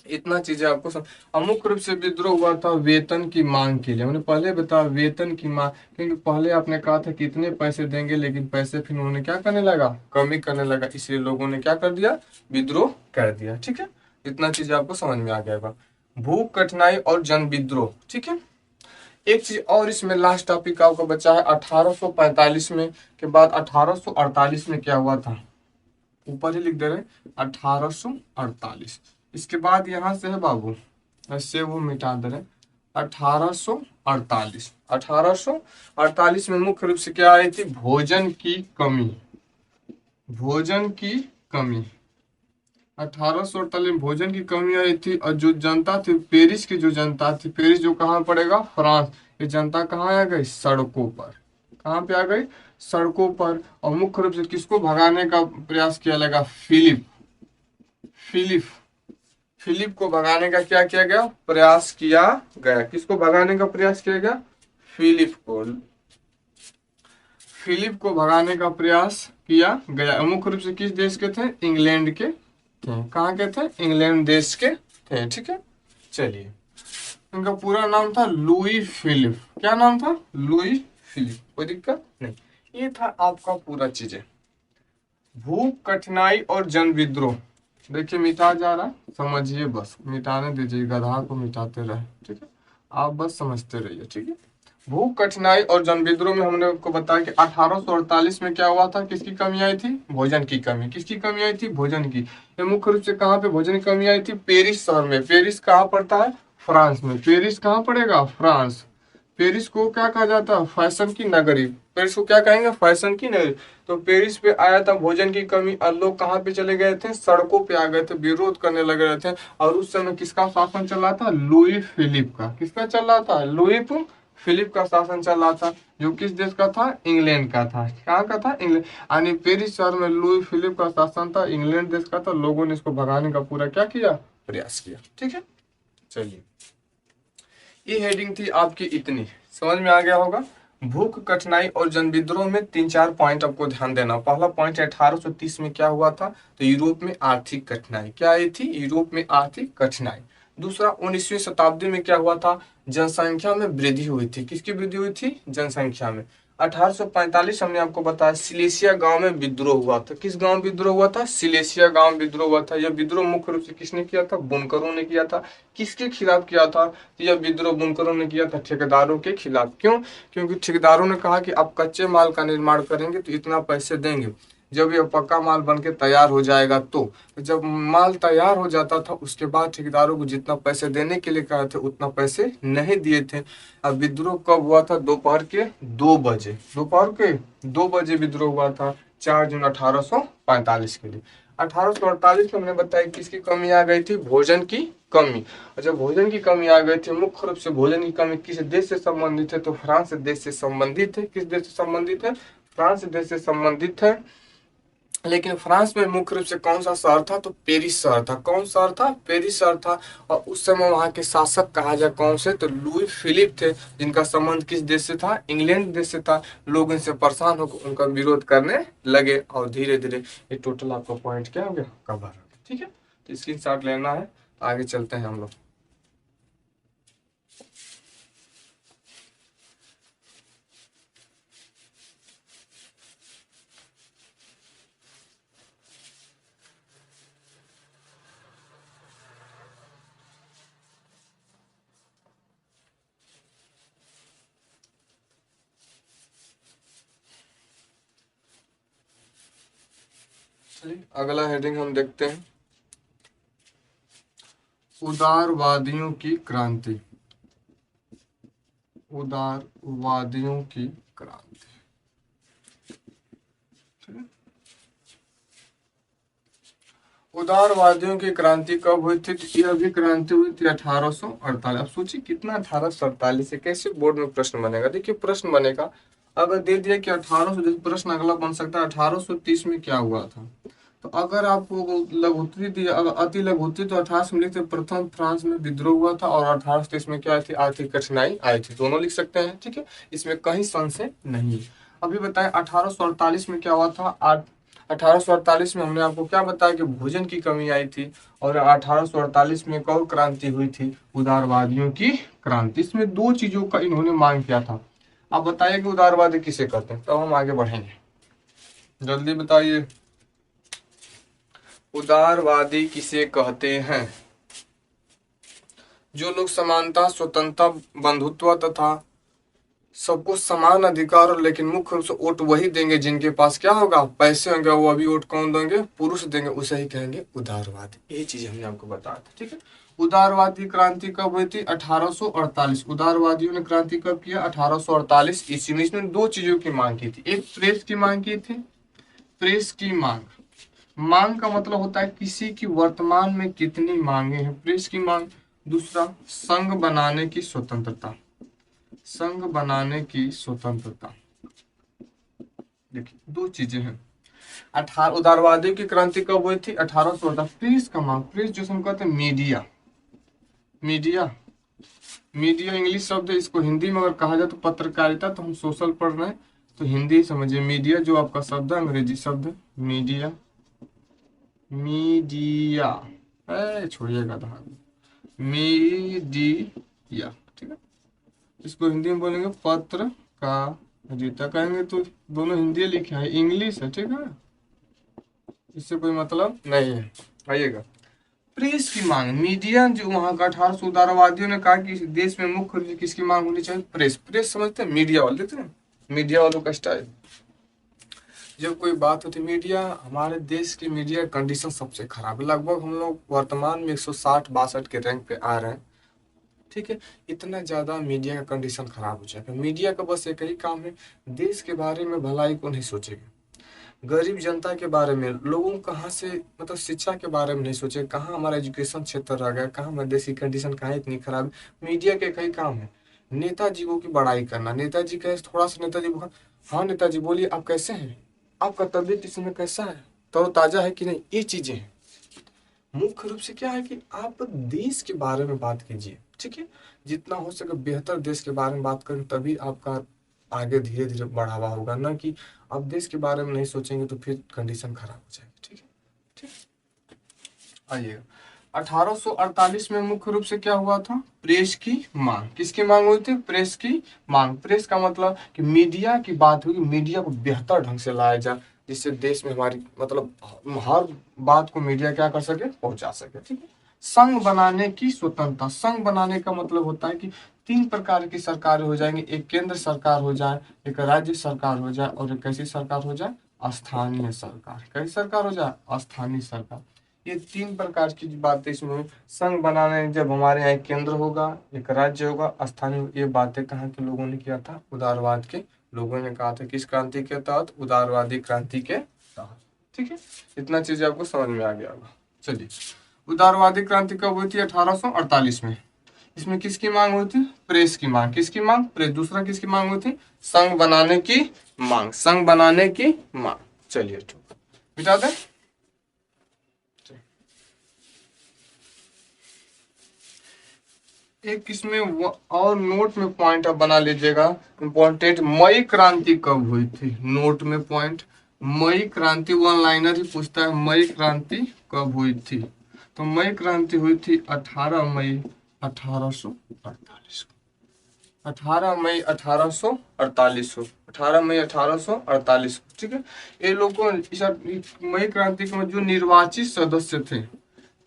इतना चीजें आपको मुख्य रूप से विद्रोह हुआ था वेतन की मांग के लिए। मैंने पहले बताया वेतन की मांग, क्योंकि पहले आपने कहा था कितने पैसे देंगे, लेकिन पैसे फिर उन्होंने क्या करने लगा? कमी करने लगा। इसलिए लोगों ने क्या कर दिया? विद्रोह कर दिया। ठीक है। इतना चीज आपको समझ में आ गया। भूख, कठिनाई और जन विद्रोह। ठीक है। एक चीज और इसमें लास्ट टॉपिक आपको बचा है। 1845 में के बाद 1848 में क्या हुआ था? ऊपर ही लिख दे रहे 1848। इसके बाद यहाँ से है बाबू, ऐसे वो मिटा दे रहे 1848। 1848 में मुख्य रूप से क्या आई थी? भोजन की कमी। भोजन की कमी 1848 में भोजन की कमी आई थी। और जो जनता थी, पेरिस की जो जनता थी, पेरिस जो कहाँ पड़ेगा? फ्रांस। ये जनता कहाँ आ गई? सड़कों पर। कहाँ पे आ गई? सड़कों पर। और मुख्य रूप से किसको भगाने का प्रयास किया गया? फिलिप। फिलिप फिलिप को भगाने का क्या किया गया? प्रयास किया गया। किसको भगाने का प्रयास किया गया? फिलिप को। फिलिप को भगाने का प्रयास किया गया। मुख्य रूप से किस देश के थे? इंग्लैंड के थे। कहाँ के थे? इंग्लैंड देश के थे। ठीक है, चलिए। इनका पूरा नाम था लुई फिलिप। क्या नाम था? Louis Philippe. कोई दिक्कत नहीं। ये था आपका पूरा चीजें। भूख, कठिनाई और जन विद्रोह। देखिए मिटा जा रहा है, समझिए बस, मिटाने दीजिए, गधा को मिटाते रहे। ठीक है, आप बस समझते रहिए। ठीक है, भूख, कठिनाई और जन विद्रोह में हमने आपको बताया कि 1848 में क्या हुआ था? किसकी कमी आई थी? भोजन की कमी। किसकी कमी आई थी? भोजन की। ये मुख्य रूप से कहाँ पे भोजन की कमी आई थी? पेरिस शहर में। पेरिस कहाँ पड़ता है? फ्रांस में। पेरिस कहाँ पड़ेगा? फ्रांस। पेरिस को क्या कहा जाता है? फैशन की नगरी। पेरिस को क्या कहेंगे? फैशन की नगरी। तो पेरिस पे आया था भोजन की कमी, और लोग कहाँ पे चले गए थे? सड़कों पे आ गए थे, विरोध करने लगे रहे थे। और उस समय किसका शासन चल रहा था? लुई फिलिप का। किसका चल रहा था? लुई फिलिप का शासन चल रहा था, जो किस देश का था? इंग्लैंड का था। कहाँ का था? इंग्लैंड। यानी पेरिस शहर में लुई फिलिप का शासन था, इंग्लैंड देश का था। लोगों ने इसको भगाने का पूरा क्या किया? प्रयास किया। ठीक है, चलिए। ये हेडिंग थी आपकी इतनी, समझ में आ गया होगा। भूख, कठिनाई और जनविद्रोह में 3-4 पॉइंट आपको ध्यान देना। पहला पॉइंट 1830 में क्या हुआ था? तो यूरोप में आर्थिक कठिनाई क्या आई थी? यूरोप में आर्थिक कठिनाई। दूसरा, 19वीं शताब्दी में क्या हुआ था? जनसंख्या में वृद्धि हुई थी। किसकी वृद्धि हुई थी? जनसंख्या में। 1845 हमने आपको बताया सिलेसिया गांव में विद्रोह हुआ था। किस गांव में विद्रोह हुआ था? सिलेसिया गांव विद्रोह हुआ था। यह विद्रोह मुख्य रूप से किसने किया था? बुनकरों ने किया था। किसके खिलाफ किया था? तो यह विद्रोह बुनकरों ने किया था ठेकेदारों के खिलाफ। क्यों? क्योंकि ठेकेदारों ने कहा कि आप कच्चे माल का निर्माण करेंगे तो इतना पैसे देंगे, जब यह पक्का माल बन के तैयार हो जाएगा तो जब माल तैयार हो जाता था उसके बाद ठेकेदारों को जितना पैसे देने के लिए कहे थे उतना पैसे नहीं दिए थे। अब विद्रोह कब हुआ था? दोपहर के 2 बजे। दोपहर के 2 बजे विद्रोह हुआ था, 4 जून 1845 के लिए। 1848 में हमने बताया किसकी कमी आ गई थी? भोजन की कमी। और जब भोजन की कमी आ गई थी, मुख्य रूप से भोजन की कमी किस देश से संबंधित है? तो फ्रांस देश से संबंधित है। किस देश से संबंधित है? फ्रांस देश से संबंधित है। लेकिन फ्रांस में मुख्य रूप से कौन सा शहर था? तो पेरिस शहर था। कौन शहर था? पेरिस शहर था। और उस समय वहां के शासक कहा जाए कौन से? तो लुई फिलिप थे, जिनका संबंध किस देश से था? इंग्लैंड देश से था। लोग इनसे परेशान होकर उनका विरोध करने लगे और धीरे धीरे ये टोटल आपका पॉइंट क्या हो गया? कवर हो गया। ठीक है, तो स्क्रीन शॉट लेना है, आगे चलते हैं हम लोग। चलिए अगला हेडिंग हम देखते हैं, उदारवादियों की क्रांति। उदारवादियों की क्रांति। उदारवादियों की क्रांति कब हुई थी? तो यह भी क्रांति हुई थी 1848। अब सोचिए कितना 1848 से कैसे बोर्ड में प्रश्न बनेगा। देखिए प्रश्न बनेगा, अगर दे दिया कि 1800, जैसे प्रश्न अगला बन सकता है 1830 में क्या हुआ था। तो अगर आपको लघुत्तरी दी, अगर अति लघुत्तरी, तो 1800 में लिखते प्रथम फ्रांस में विद्रोह हुआ था, और 1830 में क्या थी? आर्थिक कठिनाई आई थी। दोनों लिख सकते हैं। ठीक है, इसमें कहीं संशय नहीं है। अभी बताएं 1848 में क्या हुआ था? 1848 में हमने आपको क्या बताया कि भोजन की कमी आई थी। और 1848 में कौन क्रांति हुई थी? उदारवादियों की क्रांति। इसमें दो चीजों का इन्होंने मांग किया था। आप बताइए कि उदारवादी किसे कहते हैं, तब हम आगे बढ़ेंगे। जल्दी बताइए, उदारवादी किसे कहते हैं? जो लोग समानता, स्वतंत्रता, बंधुत्व तथा सबको समान अधिकार हो, लेकिन मुख्य रूप से वोट वही देंगे जिनके पास क्या होगा, पैसे होंगे। वो अभी वोट कौन देंगे, पुरुष देंगे, उसे ही कहेंगे उदारवाद। ये चीज हमने आपको बताया था, ठीक है। उदारवादी क्रांति कब हुई थी, 1848। उदारवादियों ने क्रांति कब किया, 1848 ईस्वी में। इसमें दो चीजों की मांग की थी, एक प्रेस की मांग की थी, प्रेस की मांग। मांग का मतलब होता है किसी की वर्तमान में कितनी मांगे हैं, प्रेस की मांग। दूसरा, संघ बनाने की स्वतंत्रता, संघ बनाने की स्वतंत्रता। देखिए दो चीजें हैं। 18 उदारवादी की क्रांति कब हुई थी, 1818। प्रेस का मांग, प्रेस जो हम कहते हैं मीडिया, मीडिया, मीडिया इंग्लिश शब्द है, इसको हिंदी में अगर कहा जाए तो पत्रकारिता। तो हम सोशल पढ़ रहे हैं तो हिंदी ही समझिए। मीडिया जो आपका शब्द है अंग्रेजी शब्द है, मीडिया, मीडिया है, छोड़िएगा धागे, मीडिया, ठीक है। इसको हिंदी में बोलेंगे पत्रकारिता, कहेंगे तो दोनों हिंदी लिखा है, इंग्लिश है, ठीक है, इससे कोई मतलब नहीं है। आइएगा, प्रेस की मांग, मीडिया जो वहां का 1800 उदारवादियों ने कहा कि देश में मुख्य रूप से किसकी मांग होनी चाहिए, प्रेस। प्रेस समझते हैं, मीडिया वाले, देखते हैं मीडिया वालों का स्टाइल। जब कोई बात होती है मीडिया, हमारे देश की मीडिया कंडीशन सबसे खराब है। लगभग हम लोग वर्तमान में 160-62 के रैंक पे आ रहे हैं, ठीक है। इतना ज़्यादा मीडिया का कंडीशन खराब हो जाएगा। मीडिया का बस एक ही काम है, देश के बारे में भलाई को नहीं सोचेगा, गरीब जनता के बारे में, लोगों को कहाँ से मतलब शिक्षा के बारे में नहीं सोचे, कहाँ हमारा एजुकेशन क्षेत्र रह गया, कहाँ हमारे देश की कंडीशन कहाँ इतनी खराब है। मीडिया के कई काम है, नेताजी को की बड़ाई करना, नेताजी का थोड़ा सा नेताजी बोला, हाँ नेताजी बोलिए आप कैसे हैं, आपका तबीयत इस समय कैसा है, तरोताजा है कि नहीं, ये चीजें हैं। मुख्य रूप से क्या है कि आप देश के बारे में बात कीजिए, ठीक है। जितना हो सके बेहतर देश के बारे में बात करें, तभी आपका आगे धीरे धीरे बढ़ावा होगा। ना कि आप देश के बारे में नहीं सोचेंगे तो फिर कंडीशन खराब हो जाएगी, ठीक है। ठीक, आइएगा, 1848 में मुख्य रूप से क्या हुआ था, प्रेस की मांग। किसकी मांग हुई थी, प्रेस की मांग। प्रेस का मतलब कि मीडिया की बात हुई, मीडिया को बेहतर ढंग से लाया जाए, जिससे देश में हमारी मतलब हर बात को मीडिया क्या कर सके, पहुंचा सके, ठीक है। संघ बनाने की स्वतंत्रता, संघ बनाने का मतलब होता है कि 3 प्रकार की सरकारें हो जाएंगी, एक केंद्र सरकार हो जाए, एक राज्य सरकार हो जाए, और एक कैसी सरकार हो जाए, स्थानीय सरकार। कैसी सरकार हो जाए, स्थानीय सरकार। ये 3 प्रकार की बातें इसमें। संघ बनाने, जब हमारे यहाँ एक केंद्र होगा, एक राज्य होगा, स्थानीय, ये बातें कहाँ के लोगों ने किया था, उदारवाद के लोगों ने कहा था। किस क्रांति के तहत, उदारवादी क्रांति के तहत, ठीक है। इतना चीज आपको समझ में आ गया होगा। चलिए, उदारवादी क्रांति कब हुई थी, 1848 में। इसमें किसकी मांग हुई थी, प्रेस की मांग। किसकी मांग, प्रेस। दूसरा किसकी मांग हुई थी, संघ बनाने की मांग, संघ बनाने की मांग। चलिए ठीक, मिटा दें। एक इसमें और नोट में पॉइंट आप बना लीजिएगा, इम्पोर्टेंट। मई क्रांति कब हुई थी, नोट में पॉइंट, मई क्रांति, वन लाइनर ही पूछता है, मई क्रांति कब हुई थी। तो मई क्रांति हुई थी 18 मई 1848 को, 18 मई 1848 को, 18 मई 1848 को, ठीक है। ये लोगों, इस मई क्रांति के जो निर्वाचित सदस्य थे,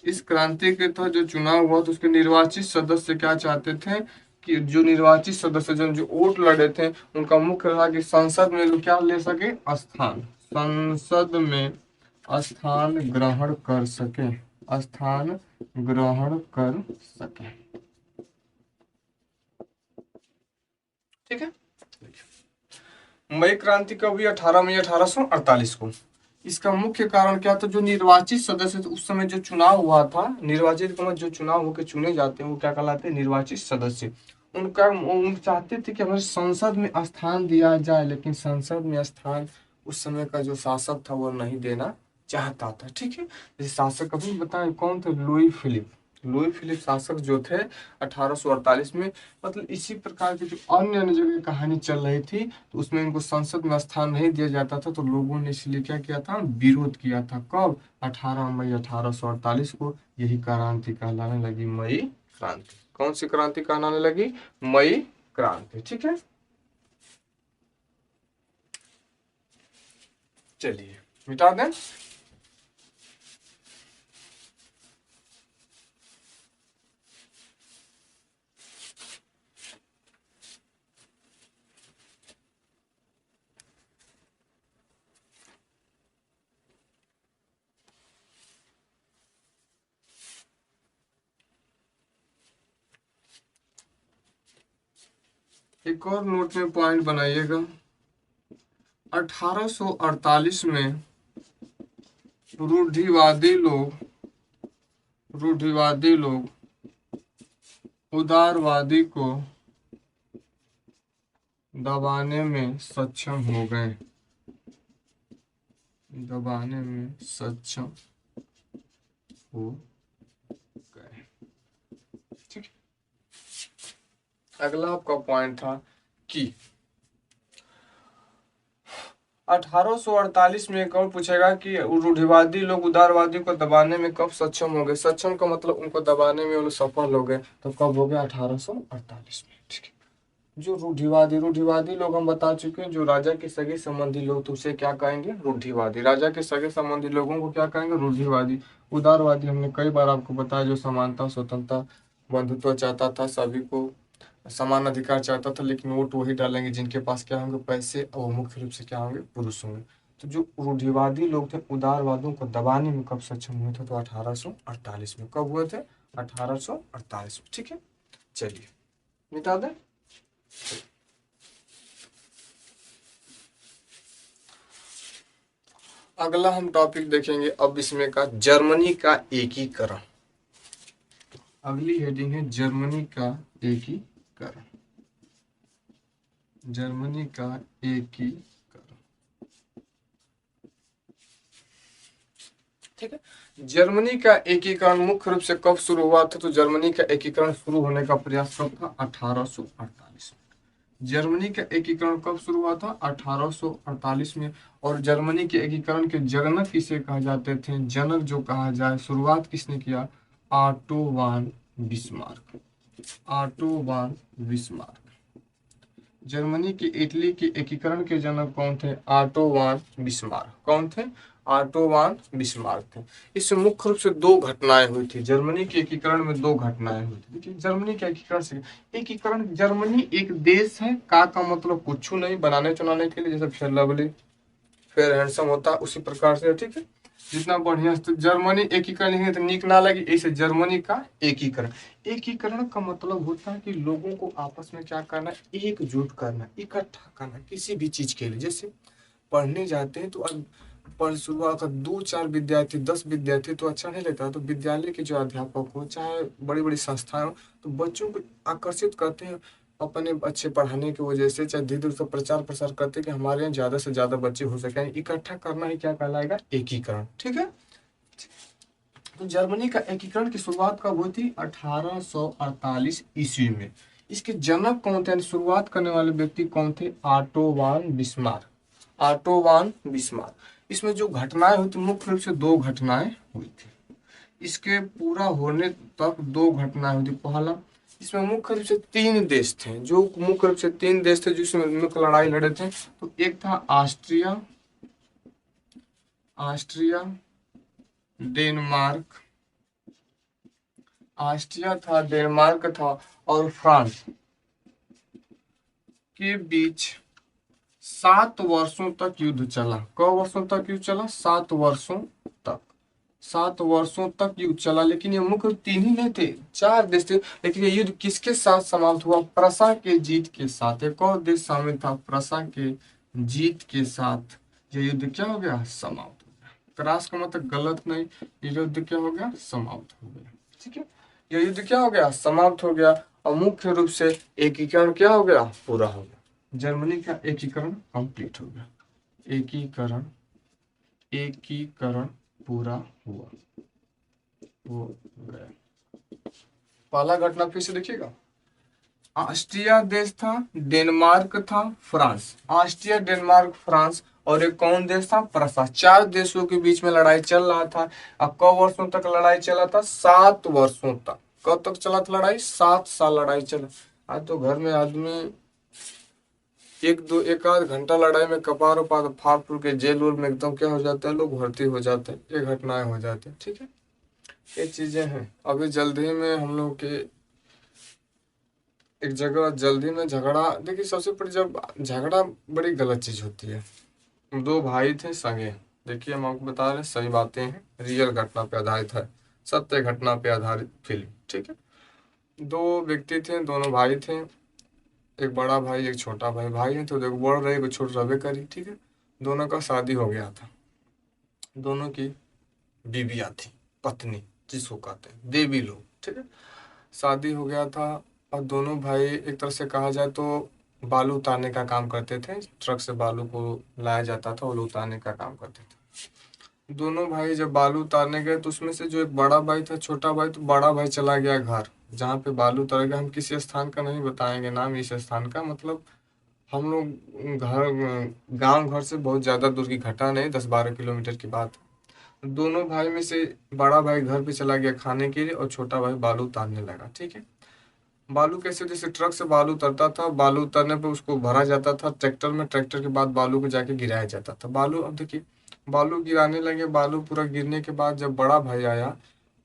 इस क्रांति के तहत जो चुनाव हुआ तो उसके निर्वाचित सदस्य क्या चाहते थे कि जो निर्वाचित सदस्य जो वोट लड़े थे, उनका मुख्य रहा कि संसद में जो क्या ले सके, स्थान, संसद में स्थान ग्रहण कर सके, स्थान ग्रहण कर सके, ठीक है। मई क्रांति कब हुई, 18 मई 1848 को। इसका मुख्य कारण क्या था, जो निर्वाचित सदस्य थे उस समय जो चुनाव हुआ था, निर्वाचित का जो चुनाव होकर चुने जाते हैं वो क्या कहलाते हैं, निर्वाचित सदस्य। उनका उन चाहते थे कि हमारे संसद में स्थान दिया जाए, लेकिन संसद में स्थान उस समय का जो शासक था वो नहीं देना चाहता था, ठीक है। जैसे शासक अभी बताएं कौन थे, लुई फिलिप, लुई फिलिप शासक जो थे 1848 में। मतलब इसी प्रकार की जो अन्य अन्य जगह कहानी चल रही थी, तो उसमें इनको संसद में स्थान नहीं दिया जाता था, तो लोगों ने इसलिए क्या किया था, विरोध किया था। कब, 18 मई 1848 को। यही क्रांति कहलाने लगी मई क्रांति। कौन सी क्रांति कहलाने लगी, मई क्रांति, ठीक है। चलिए मिटा दें। एक और नोट में पॉइंट बनाइएगा। 1848 में रूढ़िवादी लोग उदारवादी को दबाने में सक्षम हो गए। दबाने में सक्षम हो गए। ठीक। अगला आपका पॉइंट था कि 1848 में कौन पूछेगा कि रूढ़िवादी लोग उदारवादी को दबाने में कब सक्षम हो गए। सक्षम का मतलब उनको दबाने में वो लोग सफल हो गए। तो कब हो गया? 1848 में। ठीक है। जो रूढ़िवादी लोग हम बता चुके हैं, जो राजा के सगे संबंधी लोग, तो उसे क्या कहेंगे? रूढ़िवादी। राजा के सगे संबंधी लोगों को क्या कहेंगे? रूढ़िवादी। उदारवादी हमने कई बार आपको बताया, जो समानता, स्वतंत्रता, बंधुत्व चाहता था, सभी को समान अधिकार चाहता था, लेकिन वोट वही डालेंगे जिनके पास क्या होंगे? पैसे, और मुख्य रूप से क्या होंगे? पुरुष होंगे। तो जो रूढ़िवादी लोग थे, उदारवादों को दबाने में कब सक्षम हुए थे? तो 1848 में। कब हुए थे? 1848 में। ठीक है, चलिए मिटा दें। अगला हम टॉपिक देखेंगे अब इसमें का जर्मनी का एकीकरण। अगली हेडिंग है जर्मनी का एकीकरण। जर्मनी का एकीकरण। ठीक है। जर्मनी का एकीकरण मुख्य रूप से कब शुरू हुआ था? तो जर्मनी का एकीकरण शुरू होने का प्रयास कब था? 1848 में। जर्मनी का एकीकरण कब शुरू हुआ था? 1848 में। और जर्मनी के एकीकरण के जनक किसे कहा जाते थे? जनक जो कहा जाए, शुरुआत किसने किया? ऑटो वान बिस्मार्क। ऑटो वान बिस्मार्क। जर्मनी के इटली के एकीकरण के जनक कौन थे? ऑटो वान बिस्मार्क। कौन थे? ऑटो वान बिस्मार्क थे। इसमें मुख्य रूप से दो घटनाएं हुई थी। जर्मनी के एकीकरण में दो घटनाएं हुई थी। देखिए, जर्मनी के एकीकरण से एकीकरण, जर्मनी एक देश है, का मतलब कुछ नहीं, बनाने चुनाने के लिए, जैसे फेयर लवली, फेयर हैंडसम होता है, उसी प्रकार से। ठीक है, जितना बढ़िया। तो जर्मनी एकीकरण है तो नीक ना लगे, ऐसे जर्मनी का एकीकरण। एकीकरण का मतलब होता है कि लोगों को आपस में क्या करना? एकजुट करना, इकट्ठा करना किसी भी चीज के लिए। जैसे पढ़ने जाते हैं तो अब पढ़ शुरुआत का 2-4 विद्यार्थी, 10 विद्यार्थी तो अच्छा नहीं लगता। तो विद्यालय के जो अध्यापक हो, चाहे बड़ी बड़ी संस्थाएं हो, तो बच्चों को आकर्षित करते हैं अपने अच्छे पढ़ाने की वजह से, चाहे धीरे धीरे प्रचार प्रसार करते हैं कि हमारे यहाँ ज्यादा से ज्यादा बच्चे हो सके। इकट्ठा करना ही क्या कहलाएगा? एकीकरण। ठीक है। तो जर्मनी का एकीकरण की शुरुआत कब हुई थी? 1848 ईस्वी में। इसके जनक कौन थे? शुरुआत करने वाले व्यक्ति कौन थे? ऑटो वान बिस्मार्क। ऑटो वान बिस्मार्क। इसमें जो घटनाएं हुई थी, मुख्य रूप से दो घटनाएं हुई थी। इसके पूरा होने तक दो घटनाएं हुई थी। पहला, इसमें मुख्य रूप से तीन देश थे, जो मुख्य रूप से तीन देश थे जिसमें मुख्य लड़ाई लड़े थे। तो एक था ऑस्ट्रिया, ऑस्ट्रिया, डेनमार्क, ऑस्ट्रिया था, डेनमार्क था, और फ्रांस के बीच 7 वर्षों तक युद्ध चला। कौ वर्षों तक युद्ध चला? 7 वर्षों तक। 7 वर्षों तक युद्ध चला। लेकिन ये मुख्य तीन ही नहीं थे, 4 देश थे। लेकिन ये युद्ध किसके साथ समाप्त हुआ? प्रसा के जीत के साथ। एक और देश शामिल था, प्रसा के जीत के साथ ये युद्ध क्या हो गया? समाप्त हो गया। क्रॉस का मतलब गलत नहीं, ये युद्ध क्या हो गया? समाप्त हो गया। ठीक है, ये युद्ध क्या हो गया? समाप्त हो गया। और मुख्य रूप से एकीकरण क्या हो गया? पूरा हो गया। जर्मनी का एकीकरण कंप्लीट हो गया। एकीकरण पूरा हुआ हो गया। पहला घटना फिर से देखिएगा। ऑस्ट्रिया देश था, डेनमार्क था, फ्रांस। ऑस्ट्रिया, डेनमार्क, फ्रांस, और एक कौन देश था? प्रसा। 4 देशों के बीच में लड़ाई चल रहा था। अब कब वर्षों तक लड़ाई चला था? 7 वर्षों तक। कब तक चला था लड़ाई? 7 साल लड़ाई चला। आज तो घर में आदमी एक आध घंटा लड़ाई में कपार उपार फाड़ फूड़ के जेल वेल में एकदम क्या हो जाता है, लोग भर्ती हो जाते हैं, ये घटनाएं हो जाती हैं। ठीक है, ये चीजें हैं। अभी जल्दी में हम लोग के एक जगह जल्दी में झगड़ा, देखिए सबसे पहले जब झगड़ा बड़ी गलत चीज होती है। दो भाई थे संगे, देखिए हम आपको बता रहे हैं, सही बातें हैं, रियल घटना पे आधारित है, सत्य घटना पे आधारित फिल्म। ठीक है, दो व्यक्ति थे, दोनों भाई थे, एक बड़ा भाई एक छोटा भाई, भाई है तो देखो बड़ रहे एक छोट रहे करी, ठीक है। दोनों का शादी हो गया था, दोनों की बीबियाँ थी, पत्नी जिसको कहते हैं, देवी लोग, ठीक है। शादी हो गया था और दोनों भाई एक तरह से कहा जाए तो बालू उतारने का काम करते थे, ट्रक से बालू को लाया जाता था और उतारने का काम करते थे। दोनों भाई जब बालू उतारने गए तो उसमें से जो एक बड़ा भाई था, छोटा भाई, तो बड़ा भाई चला गया घर जहाँ पे बालू उतार गया। हम किसी स्थान का नहीं बताएंगे नाम, इस स्थान का मतलब हम लोग गांव घर से बहुत ज़्यादा दूर की घटना नहीं, 10-12 किलोमीटर की बात है। दोनों भाई में से बड़ा भाई घर पे चला गया खाने के लिए और छोटा भाई बालू उतारने लगा, ठीक है। बालू कैसे, जैसे ट्रक से बालू उतरता था, बालू उतरने पे उसको भरा जाता था ट्रैक्टर में, ट्रैक्टर के बाद बालू को जाके गिराया जाता था। बालू, अब देखिए बालू गिराने लगे, बालू पूरा गिरने के बाद जब बड़ा भाई आया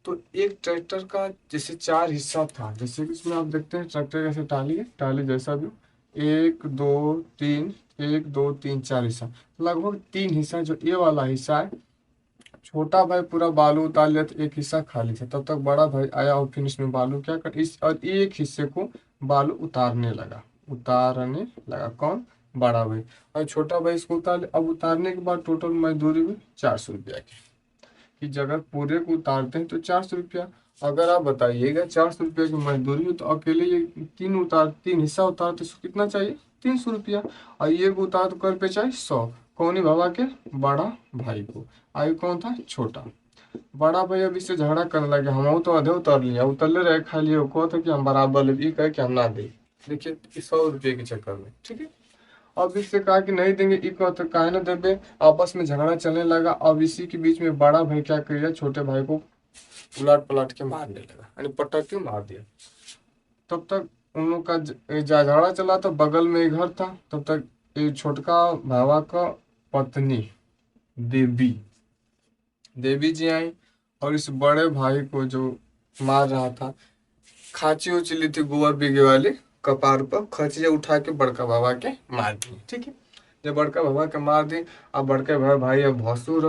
तो एक ट्रैक्टर का जैसे 4 हिस्सा था, जैसे कि इसमें आप देखते हैं ट्रैक्टर कैसे टाली है, टाली जैसा भी, 1 2 3, 1 2 3 4 हिस्सा, लगभग 3 हिस्सा। जो ये वाला हिस्सा है, छोटा भाई पूरा बालू उतार लिया तो एक हिस्सा खाली था, तब तक बड़ा भाई आया और फिर इसमें बालू क्या कर इस और एक हिस्से को बालू उतारने लगा कौन, बड़ा भाई। और छोटा भाई इसको उतार लिया। अब उतारने के बाद टोटल मजदूरी हुई 400 रुपया की जगह पूरे को उतारते हैं तो 400 रुपया। अगर आप बताइएगा 400 रुपया की मजदूरी हो तो अकेले ये 3 हिस्सा उतार तो इसको कितना चाहिए, 300 रुपया। और ये को उतार तो कर पे चाहिए 100, कौन ही भवा के, बड़ा भाई को। आयु कौन था, छोटा। बड़ा भाई अब इससे झगड़ा करने लगे, हम तो आधे उतर लिया, उतरले रहे खाली वो कहो था कि हम बराबर ले, ये कहे कि हम ना दे। देखिए 100 रुपये के चक्कर में, ठीक है। अब इससे कहा कि नहीं देंगे, ई कहते काहे ना देबे। आपस में झगड़ा चलने लगा। अब इसी के बीच में बड़ा भाई क्या किया, छोटे भाई को उलट पलट के मारने लगा, यानी पटक के मार दिया। तब तक उन लोग का झगड़ा चला था, बगल में एक घर था। तब तक ये छोटका भावा का पत्नी देवी देवी जी आई और इस बड़े भाई को जो मार रहा था, खांची उची ली थी गोबर बीगे वाली, कपार पर खचिया उठा के बड़का बाबा के मार दी, ठीक है। जब बड़का बाबा के मार दी, अब बड़के भाई अब भसुर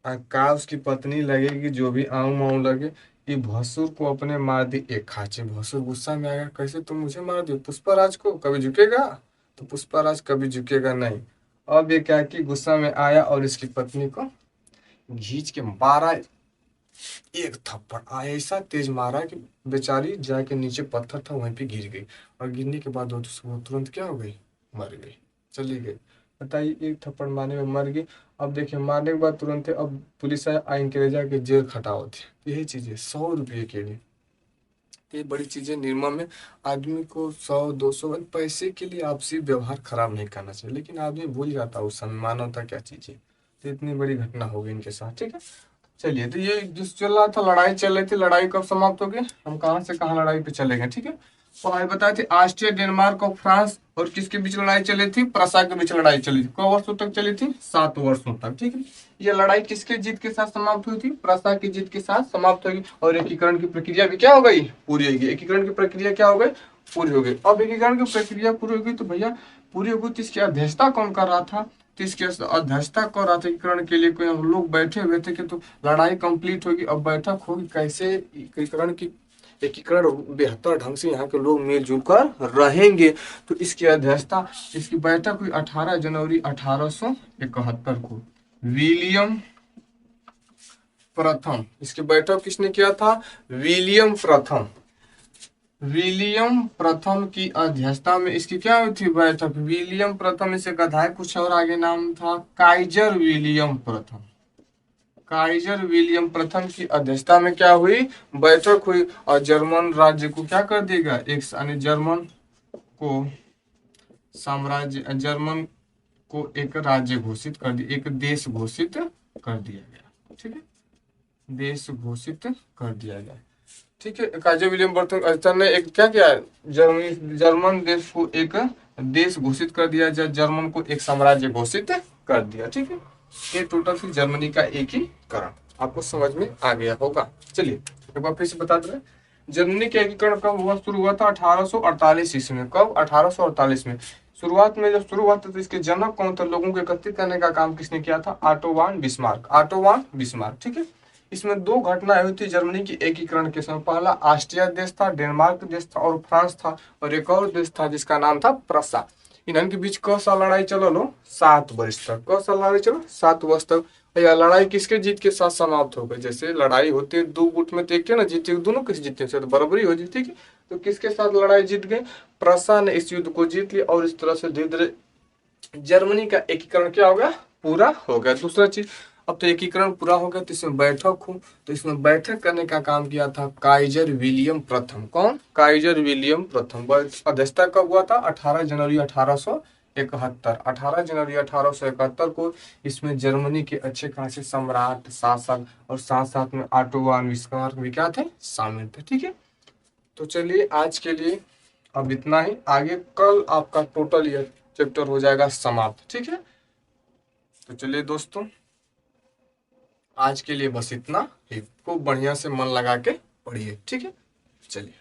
है, का उसकी पत्नी लगेगी जो भी आऊ माऊ लगे, ये भसुर को अपने मार दी एक खांचे। भसुर गुस्सा में आ गया, कैसे तुम मुझे मार दियो, पुष्पराज को कभी झुकेगा, तो पुष्पराज कभी झुकेगा नहीं। अब ये क्या कि गुस्सा में आया और इसकी पत्नी को घींच के मारा, एक थप्पड़ आया, ऐसा तेज मारा कि बेचारी जाके नीचे पत्थर था वहीं पे गिर गई। और गिरने के बाद वो तुरंत क्या हो गई, मर गई, चली गई। बताइए, एक थप्पड़ मारने में मर गई। अब देखिए मारने के बाद तुरंत अब पुलिस आया, आइन के ले जाके जेल खटाओ थी। यही चीजें 100 रुपये के लिए, ये बड़ी चीजें। निर्मम में आदमी को 100 200 पैसे के लिए आपसी व्यवहार खराब नहीं करना चाहिए, लेकिन आदमी भूल जाता है उस समय मानवता क्या चीज है। तो इतनी बड़ी घटना हो गई इनके साथ, ठीक है। चलिए, तो ये जिस चल रहा था, लड़ाई चल रही थी, लड़ाई कब समाप्त होगी, हम कहाँ से कहाँ लड़ाई पे चले गए, ठीक है। तो आज बताए थे ऑस्ट्रिया, डेनमार्क और फ्रांस और किसके बीच लड़ाई चली थी, प्रसा के बीच लड़ाई चली थी। कई वर्षों तक चली थी, 7 वर्षों तक, ठीक है। ये लड़ाई किसके जीत के साथ समाप्त हुई थी, प्रसा की जीत के साथ समाप्त होगी। और एकीकरण की प्रक्रिया भी क्या हो गई, पूरी होगी। एकीकरण की प्रक्रिया क्या हो गई, पूरी हो गई। अब एकीकरण की प्रक्रिया पूरी होगी तो भैया पूरी होगी तो इसकी अध्यक्षता कौन कर रहा था, तो इसकी अध्यक्षता कर रहा था एकीकरण के लिए कोई, हम लोग बैठे हुए थे कि तो लड़ाई कंप्लीट होगी, अब बैठक होगी कैसे एकीकरण बेहतर ढंग से यहाँ के लोग मिलजुल कर रहेंगे। तो इसकी अध्यक्षता, इसकी बैठक हुई 18 जनवरी 1871 को। विलियम प्रथम, इसकी बैठक किसने किया था, विलियम प्रथम की अध्यक्षता में इसकी क्या हुई थी बैठक। विलियम प्रथम, इसे गधाए कुछ और आगे नाम था, काइजर विलियम प्रथम की अध्यक्षता में क्या हुई, बैठक हुई। और जर्मन राज्य को क्या कर देगा, एक यानी जर्मन को एक राज्य घोषित कर दिया, एक देश घोषित कर दिया गया, ठीक है, देश घोषित कर दिया गया, ठीक है। काइजर विलियम प्रथम ने एक क्या किया, जर्मन देश को एक देश घोषित कर दिया, जर्मन को एक साम्राज्य घोषित कर दिया, ठीक है। ये टोटल थी जर्मनी का एकीकरण, आपको समझ में आ गया होगा। चलिए एक बार फिर से बता दें, जर्मनी का एकीकरण कब हुआ, शुरू हुआ था 1848 ईस्वी में। कब, 1848 में। शुरुआत में जब शुरू हुआ था तो इसके जनक कौन थे, लोगों को एकत्रित करने का काम किसने किया था, ऑटो वान बिस्मार्क, ठीक है। इसमें दो घटनाएं हुई थी जर्मनी की एकीकरण के समय। पहला ऑस्ट्रिया देश था, डेनमार्क देश था और फ्रांस था, और एक और देश था जिसका नाम था प्रसा। इनके बीच क साल लड़ाई चलो 7 वर्ष तक। क साल लड़ाई चलो 7 वर्ष तक। और यह लड़ाई किसके जीत के साथ समाप्त हो गई? जैसे लड़ाई होती है दो गुट में, तो एक के ना जीते, दोनों किस जीते से तो बराबरी हो जीती। तो किसके साथ लड़ाई जीत गई? प्रसा ने इस युद्ध को जीत लिया, और इस तरह से धीरे धीरे जर्मनी का एकीकरण क्या हो गया? पूरा हो गया। दूसरा चीज, अब तो एकीकरण पूरा हो गया, तो इसमें बैठक हो, तो इसमें बैठक करने का काम किया था काइजर विलियम प्रथम। कौन? काइजर विलियम प्रथम। अध्यक्षता कब हुआ था? 18 जनवरी 1871। 18 जनवरी 1871 को इसमें जर्मनी के अच्छे खासे सम्राट, शासक और साथ साथ में ऑटो आविष्कार भी क्या थे? शामिल थे। ठीक है, तो चलिए आज के लिए अब इतना ही। आगे कल आपका टोटल ईयर चैप्टर हो जाएगा समाप्त। ठीक है, तो चलिए दोस्तों, आज के लिए बस इतना ही। खूब बढ़िया से मन लगा के पढ़िए। ठीक है, चलिए।